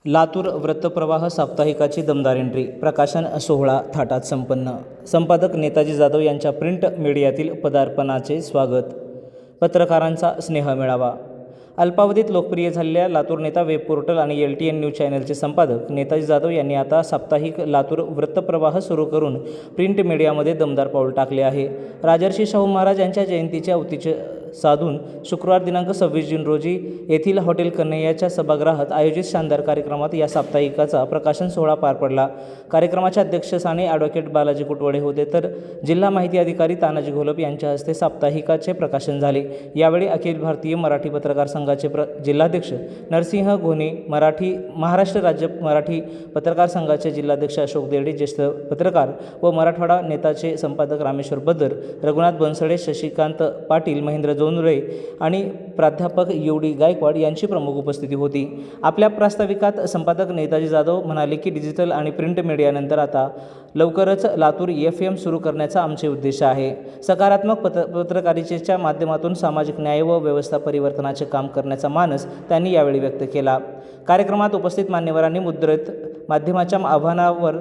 लातूर वृत्तप्रवाह साप्ताहिकाची दमदार एंट्री. प्रकाशन सोहळा थाटात संपन्न. संपादक नेताजी जाधव यांच्या प्रिंट मीडियातील पदार्पणाचे स्वागत. पत्रकारांचा स्नेह मिळावा. अल्पावधीत लोकप्रिय झालेल्या लातूर नेता वेब पोर्टल आणि LTN न्यूज चॅनलचे संपादक नेताजी जाधव यांनी आता साप्ताहिक लातूर वृत्तप्रवाह सुरू करून प्रिंट मीडियामध्ये दमदार पाऊल टाकले आहे. राजर्षी शाहू महाराज यांच्या जयंतीचे औचित्य साधून शुक्रवार दिनांक 26 जून रोजी येथील हॉटेल कन्हैयाच्या सभागृहात आयोजित शानदार कार्यक्रमात या साप्ताहिकाचा प्रकाशन सोहळा पार पडला. कार्यक्रमाच्या अध्यक्षस्थानी ॲडव्होकेट बालाजी कुटवडे होते, तर जिल्हा माहिती अधिकारी तानाजी घोलप यांच्या हस्ते साप्ताहिकाचे प्रकाशन झाले. यावेळी अखिल भारतीय मराठी पत्रकार संघाचे जिल्हाध्यक्ष नरसिंह घोणे, महाराष्ट्र राज्य मराठी पत्रकार संघाचे जिल्हाध्यक्ष अशोक देवडे, ज्येष्ठ पत्रकार व मराठवाडा नेताचे संपादक रामेश्वर बद्दर, रघुनाथ बनसडे, शशिकांत पाटील, महेंद्र जोंधळे आणि प्राध्यापक UD गायकवाड यांची प्रमुख उपस्थिती होती. आपल्या प्रास्ताविकात संपादक नेताजी जाधव म्हणाले की डिजिटल आणि प्रिंट मीडियानंतर आता लवकरच लातूर FM सुरू करण्याचा आमचे उद्देश आहे. सकारात्मक पत्रकारितेच्या माध्यमातून सामाजिक न्याय व व्यवस्था परिवर्तनाचे काम करण्याचा मानस त्यांनी यावेळी व्यक्त केला. कार्यक्रमात उपस्थित मान्यवरांनी मुद्रित माध्यमाच्या आव्हानावर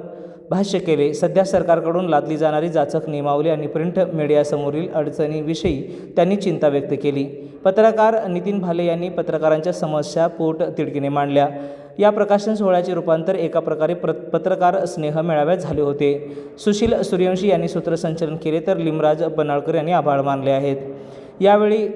भाष्य केले. सध्या सरकारकडून लादली जाणारी जाचक नियमावली आणि प्रिंट मीडियासमोरील अडचणीविषयी त्यांनी चिंता व्यक्त केली. पत्रकार नितीन भाले यांनी पत्रकारांच्या समस्या पोट तिडकीने मांडल्या. या प्रकाशन सोहळ्याचे रूपांतर एका प्रकारे पत्रकार स्नेह मेळाव्यात झाले होते. सुशील सूर्यवंशी यांनी सूत्रसंचलन केले, तर लिमराज बनाळकर यांनी आभार मानले आहेत. यावेळी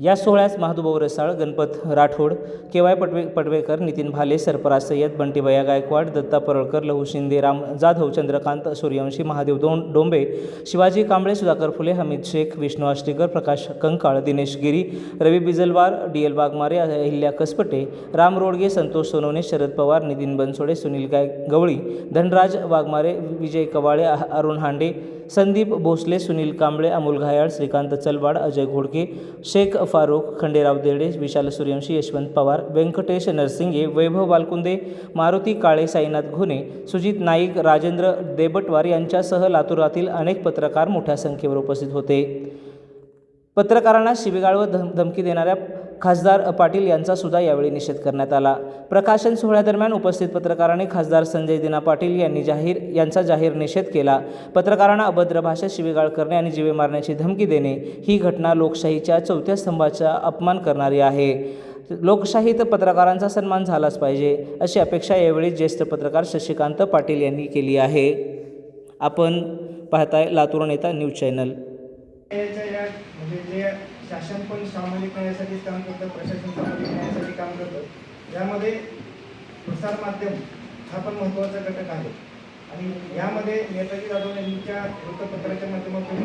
या सोहळ्यास महादुभाऊ रसाळ, गणपत राठोड, KY पटवेकर, नितीन भाले, सरफराज सय्यद, बंटीबया गायकवाड, दत्ता परळकर, लहू शिंदे, राम जाधव, चंद्रकांत सूर्यवंशी, महादेव डोंबे, शिवाजी कांबळे, सुधाकर फुले, हमीद शेख, विष्णू आष्टीकर, प्रकाश कंकाळ, दिनेश गिरी, रवी बिजलवार, DL वाघमारे, अहिल्या कसपटे, राम रोडगे, संतोष सोनवणे, शरद पवार, नितीन बनसोडे, सुनील गवळी, धनराज वाघमारे, विजय कवाळे, अरुण हांडे, संदीप भोसले, सुनील कांबळे, अमोल घायाळ, श्रीकांत चलवाड, अजय घोडके, शेख फारूक, खंडेराव देडे, विशाल सूर्यवंशी, यशवंत पवार, व्यंकटेश नरसिंगे, वैभव बालकुंदे, मारुती काळे, साईनाथ घुने, सुजित नाईक, राजेंद्र देबटवार यांच्यासह लातूरातील अनेक पत्रकार मोठ्या संख्येवर उपस्थित होते. पत्रकारांना शिवीगाळ व धमकी देणाऱ्या खासदार पाटील यांचा सुद्धा यावेळी निषेध करण्यात आला. प्रकाशन सोहळ्यादरम्यान उपस्थित पत्रकारांनी खासदार संजय दिना पाटील यांचा जाहीर निषेध केला. पत्रकारांना अभद्र भाषेत शिवीगाळ करणे आणि जीवे मारण्याची धमकी देणे ही घटना लोकशाहीच्या चौथ्या स्तंभाचा अपमान करणारी आहे. लोकशाहीत पत्रकारांचा सन्मान झालाच पाहिजे, अशी अपेक्षा यावेळी ज्येष्ठ पत्रकार शशिकांत पाटील यांनी केली आहे. आपण पाहताय लातूर नेता न्यूज चॅनल. जे शासन पण सामाजिक न्यायासाठी काम करतं, प्रशासन सामाजिक न्यायासाठी काम करतं. यामध्ये प्रसार माध्यम हा पण महत्त्वाचा घटक आहे आणि यामध्ये नेताजी जाधव यांच्या वृत्तपत्राच्या माध्यमातून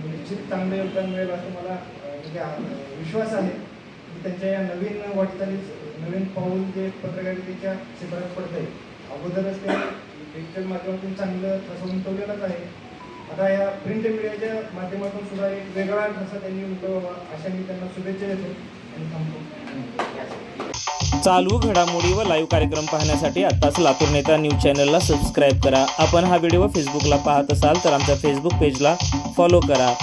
निश्चित चांगले योगदान मिळेल असं मला विश्वास आहे. त्यांच्या या नवीन वाटचालीस नवीन पाऊल जे पत्रकारितेच्या शिबिरात पडत आहे, अगोदरच ते डिजिटल माध्यमातून चांगलं असं उमटवलेलंच आहे. आता या प्रिंट मीडियाच्या माध्यमातून सुद्धा एक वेगळा ठसा त्यांनी उमटवावा अशा मी त्यांना शुभेच्छा देतो आणि थांबतो. चालू घडामोडी व लाईव्ह कार्यक्रम पाहण्यासाठी आत्ताच लातूर नेता न्यूज चॅनलला सबस्क्राईब करा. आपण हा व्हिडिओ फेसबुकला पाहत असाल तर आमच्या फेसबुक पेजला फॉलो करा.